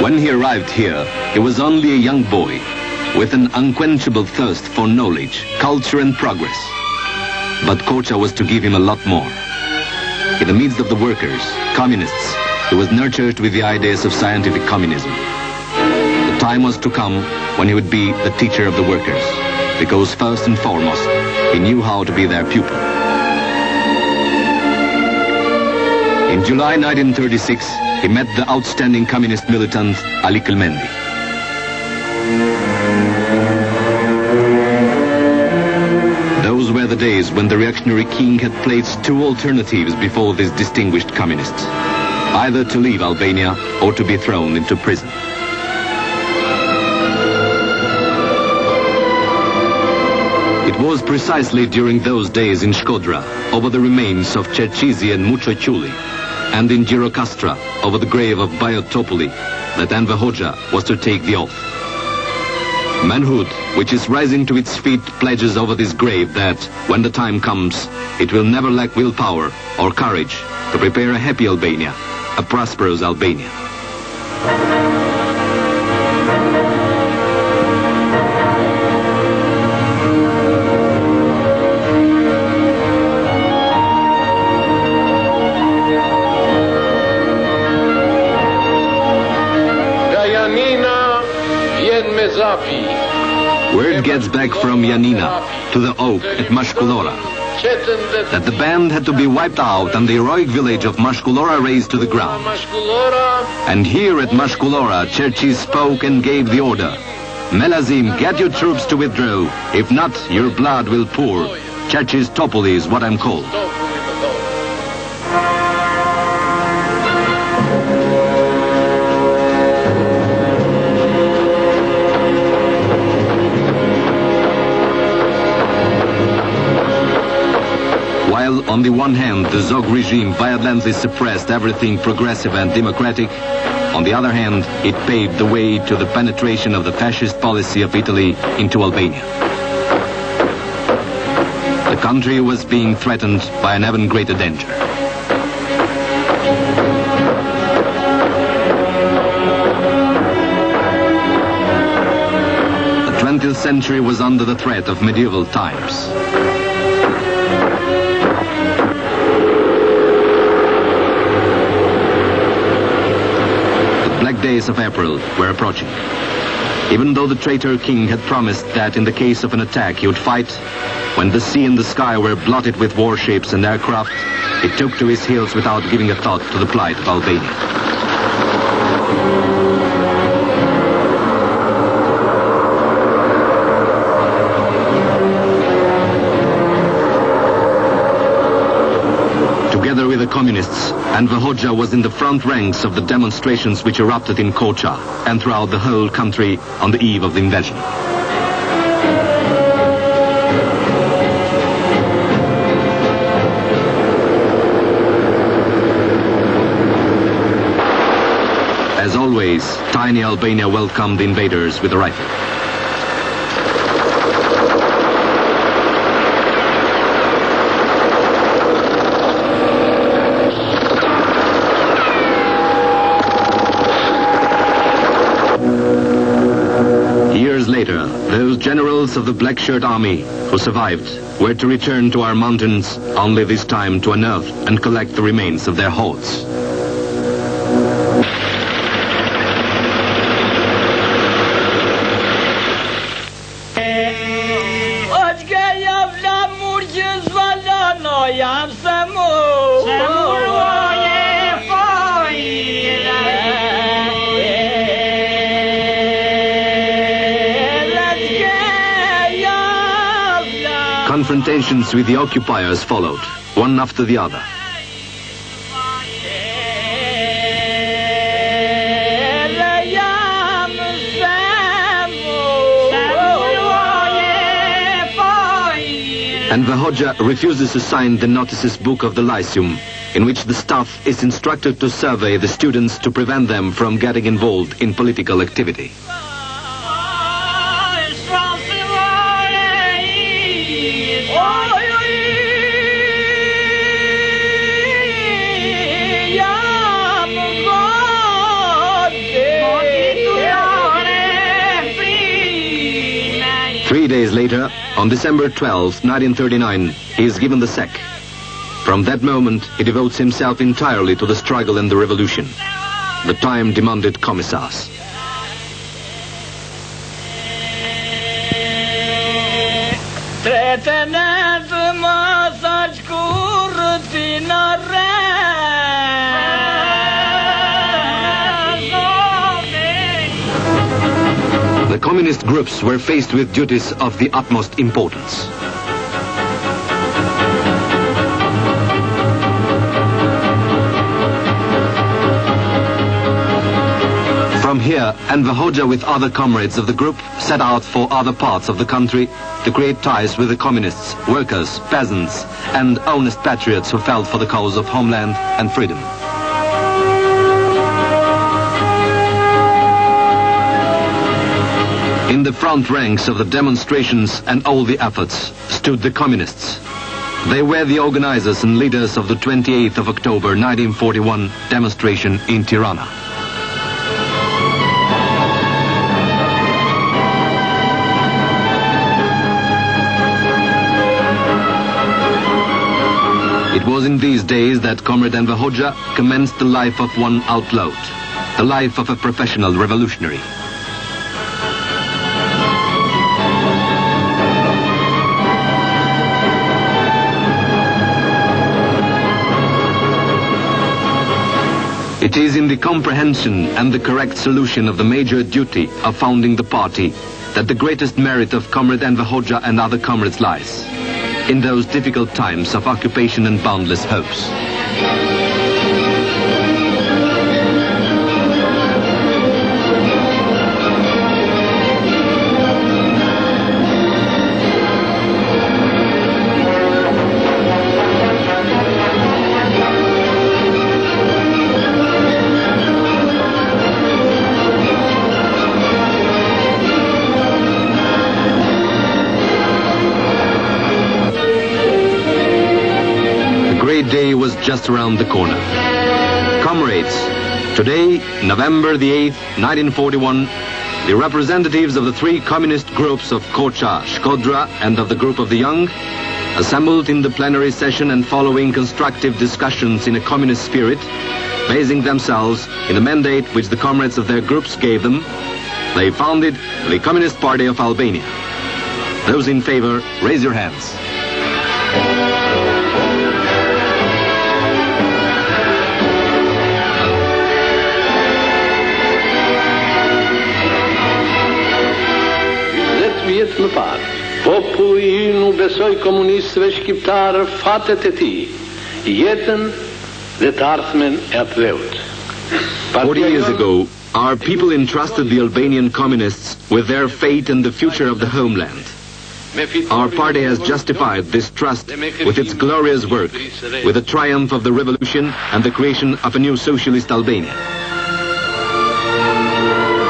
When he arrived here, he was only a young boy with an unquenchable thirst for knowledge, culture and progress. But Kocha was to give him a lot more. In the midst of the workers, communists, he was nurtured with the ideas of scientific communism. The time was to come when he would be the teacher of the workers, because first and foremost, he knew how to be their pupil. In July 1936, he met the outstanding communist militant Ali Kelmendi. Those were the days when the reactionary king had placed two alternatives before this distinguished communist: either to leave Albania or to be thrown into prison. It was precisely during those days in Shkodra, over the remains of Cherchizi and Muchochuli, and in Girokastra, over the grave of Bayotopoli, that Enver Hoxha was to take the oath. Manhood, which is rising to its feet, pledges over this grave that, when the time comes, it will never lack willpower or courage to prepare a happy Albania, a prosperous Albania. Word gets back from Yanina to the Oak at Mashkullora that the band had to be wiped out and the heroic village of Mashkullora razed to the ground. And here at Mashkullora, Cherchi spoke and gave the order: Melazim, get your troops to withdraw. If not, your blood will pour. Cherchi's Topoli is what I'm called. On the one hand, the Zog regime violently suppressed everything progressive and democratic. On the other hand, it paved the way to the penetration of the fascist policy of Italy into Albania. The country was being threatened by an even greater danger. The 20th century was under the threat of medieval times. Days of April were approaching. Even though the traitor king had promised that in the case of an attack he would fight, when the sea and the sky were blotted with warships and aircraft, he took to his heels without giving a thought to the plight of Albania. Together with the communists, Enver Hoxha was in the front ranks of the demonstrations which erupted in Kocha and throughout the whole country on the eve of the invasion. As always, tiny Albania welcomed the invaders with a rifle. Later, those generals of the Black Shirt Army who survived were to return to our mountains, only this time to unearth and collect the remains of their hordes. Confrontations with the occupiers followed, one after the other. Enver Hoxha refuses to sign the notices book of the Lyceum, in which the staff is instructed to survey the students to prevent them from getting involved in political activity. days later, on December 12, 1939, he is given the sack. From that moment, he devotes himself entirely to the struggle and the revolution. The time demanded commissars. The communist groups were faced with duties of the utmost importance. From here, Enver Hoxha with other comrades of the group set out for other parts of the country to create ties with the communists, workers, peasants, and honest patriots who felt for the cause of homeland and freedom. In the front ranks of the demonstrations and all the efforts stood the communists. They were the organizers and leaders of the 28th of October 1941 demonstration in Tirana. It was in these days that Comrade Enver Hoxha commenced the life of one outlawed, the life of a professional revolutionary. It is in the comprehension and the correct solution of the major duty of founding the party that the greatest merit of Comrade Enver Hoxha and other comrades lies, in those difficult times of occupation and boundless hopes. Day was just around the corner. Comrades, today, November the 8th, 1941, the representatives of the three communist groups of Kocha, Shkodra, and of the group of the Young, assembled in the plenary session and following constructive discussions in a communist spirit, basing themselves in the mandate which the comrades of their groups gave them, they founded the Communist Party of Albania. Those in favor, raise your hands. Vjetë më parë, populli ynë u besoi komunistëve shqiptarë fatet e tij, jetën dhe të ardhmen e atdheut. 40 years ago, our people entrusted the Albanian communists with their fate and the future of the homeland. Our party has justified this trust with its glorious work, with the triumph of the revolution and the creation of a new socialist Albania.